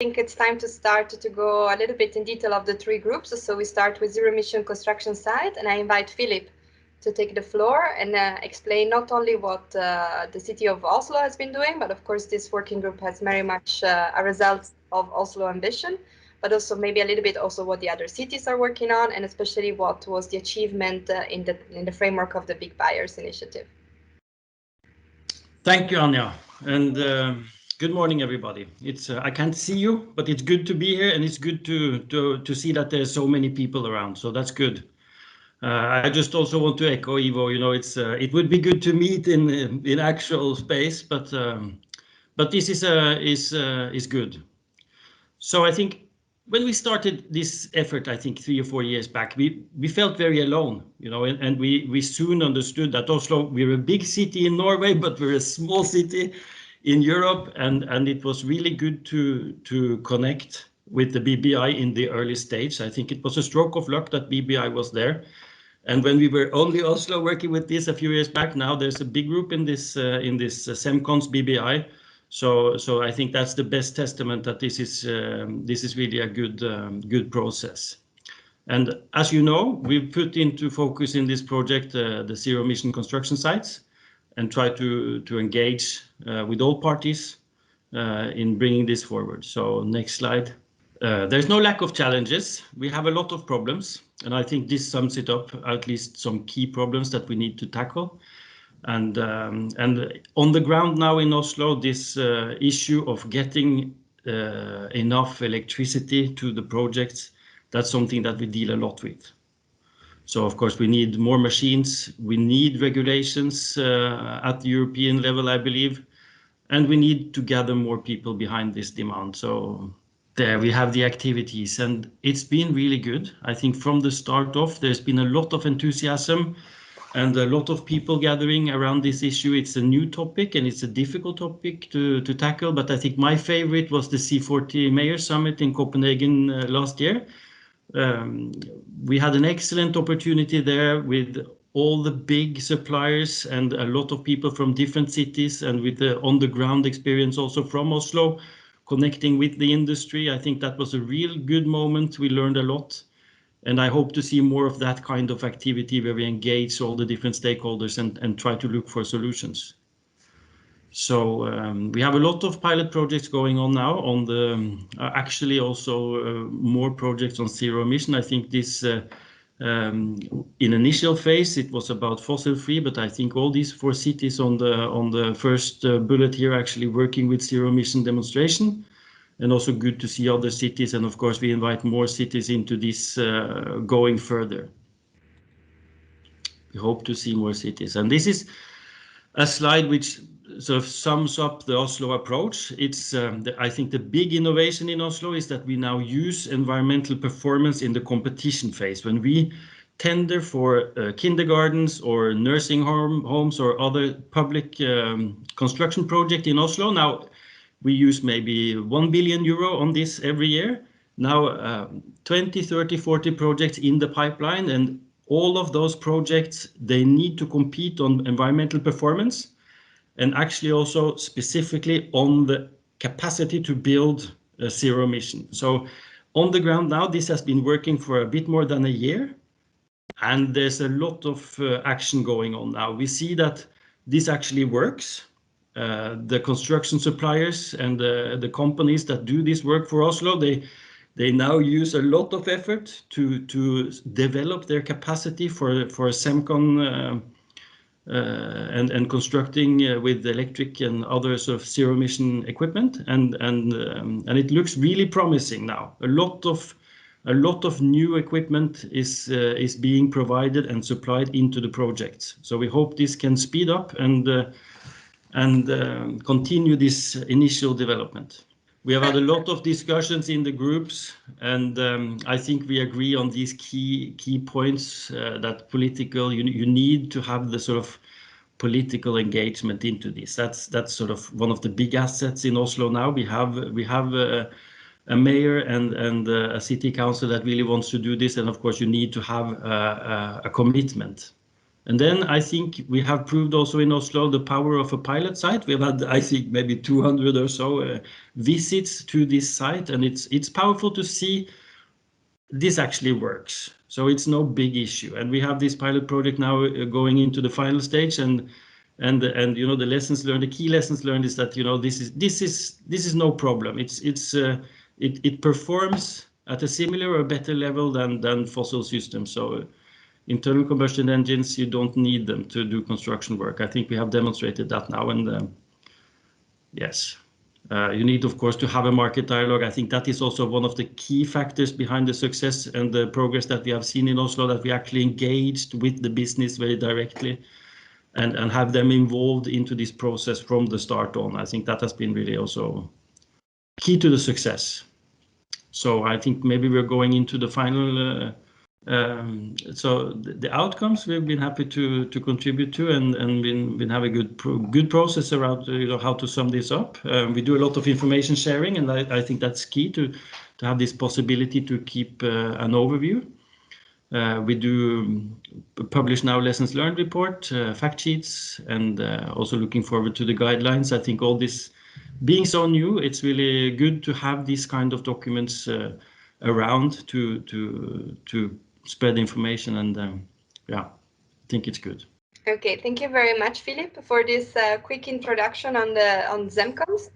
think it's time to start to go a little bit in detail of the three groups. So we start with zero-emission construction site, and I invite Philip to take the floor and explain not only what the city of Oslo has been doing, but of course this working group has very much a result of Oslo ambition, but also maybe a little bit also what the other cities are working on, and especially what was the achievement in the framework of the Big Buyers Initiative. Thank you, Anja, and good morning, everybody. It's I can't see you, but it's good to be here, and it's good to see that there's so many people around. So that's good. I just also want to echo Ivo. You know, it would be good to meet in actual space, but this is good. So I think when we started this effort, I think 3 or 4 years back, we felt very alone, you know, and we soon understood that Oslo, we're a big city in Norway, but we're a small city in Europe, and it was really good to connect with the BBI in the early stage. I think it was a stroke of luck that BBI was there. And when we were only Oslo working with this a few years back, now there's a big group in this ZEMCONS BBI. So I think that's the best testament that this is really a good process. And as you know, we've put into focus in this project the zero-emission construction sites, and try to engage with all parties in bringing this forward. So next slide. There's no lack of challenges. We have a lot of problems, and I think this sums it up, at least some key problems that we need to tackle. And on the ground now in Oslo, this issue of getting enough electricity to the projects, that's something that we deal a lot with. So of course we need more machines, we need regulations at the European level, I believe, and we need to gather more people behind this demand. So there we have the activities, and it's been really good. I think from the start off, there's been a lot of enthusiasm and a lot of people gathering around this issue. It's a new topic and it's a difficult topic to tackle, but I think my favorite was the C40 Mayor Summit in Copenhagen last year. We had an excellent opportunity there with all the big suppliers and a lot of people from different cities, and with the on-the-ground experience also from Oslo, connecting with the industry. I think that was a real good moment. We learned a lot. And I hope to see more of that kind of activity where we engage all the different stakeholders and try to look for solutions. So we have a lot of pilot projects going on now on the actually also more projects on zero emission. I think this in initial phase it was about fossil free, but I think all these 4 cities on the first bullet here actually working with zero emission demonstration. And also good to see other cities, and of course we invite more cities into this going further. We hope to see more cities, and this is a slide which sort of sums up the Oslo approach. It's I think the big innovation in Oslo is that we now use environmental performance in the competition phase. When we tender for kindergartens or nursing homes or other public construction project in Oslo, now we use maybe 1 billion euro on this every year. Now 20, 30, 40 projects in the pipeline, and all of those projects, they need to compete on environmental performance, and actually also specifically on the capacity to build zero emission. So on the ground now, this has been working for a bit more than a year, and there's a lot of action going on now. We see that this actually works. The construction suppliers and the companies that do this work for Oslo, they now use a lot of effort to develop their capacity for ZEMCON and constructing with electric and other sort of zero emission equipment, and it looks really promising now. A lot of new equipment is being provided and supplied into the projects. So we hope this can speed up and continue this initial development. We have had a lot of discussions in the groups, and I think we agree on these key points that you need to have the sort of political engagement into this. That's sort of one of the big assets in Oslo now. We have a mayor and a city council that really wants to do this, and of course you need to have a commitment. And then I think we have proved also in Oslo the power of a pilot site. We've had, I think, maybe 200 or so visits to this site, and it's powerful to see this actually works. So it's no big issue. And we have this pilot project now going into the final stage, and you know, the lessons learned, the key lessons learned is that, you know, this is no problem. It performs at a similar or better level than fossil systems. So internal combustion engines, you don't need them to do construction work. I think we have demonstrated that now, and yes. You need, of course, to have a market dialogue. I think that is also one of the key factors behind the success and the progress that we have seen in Oslo, that we actually engaged with the business very directly and have them involved into this process from the start on. I think that has been really also key to the success. So I think maybe we're going into the final. So the outcomes we've been happy to contribute to, and been have a good process around, you know, how to sum this up. We do a lot of information sharing, and I think that's key to have this possibility to keep an overview. We do publish now lessons learned report, fact sheets, and also looking forward to the guidelines. I think all this being so new, it's really good to have these kind of documents around to spread information, and yeah, I think it's good. Okay, thank you very much, Philip, for this quick introduction on ZEMCONS.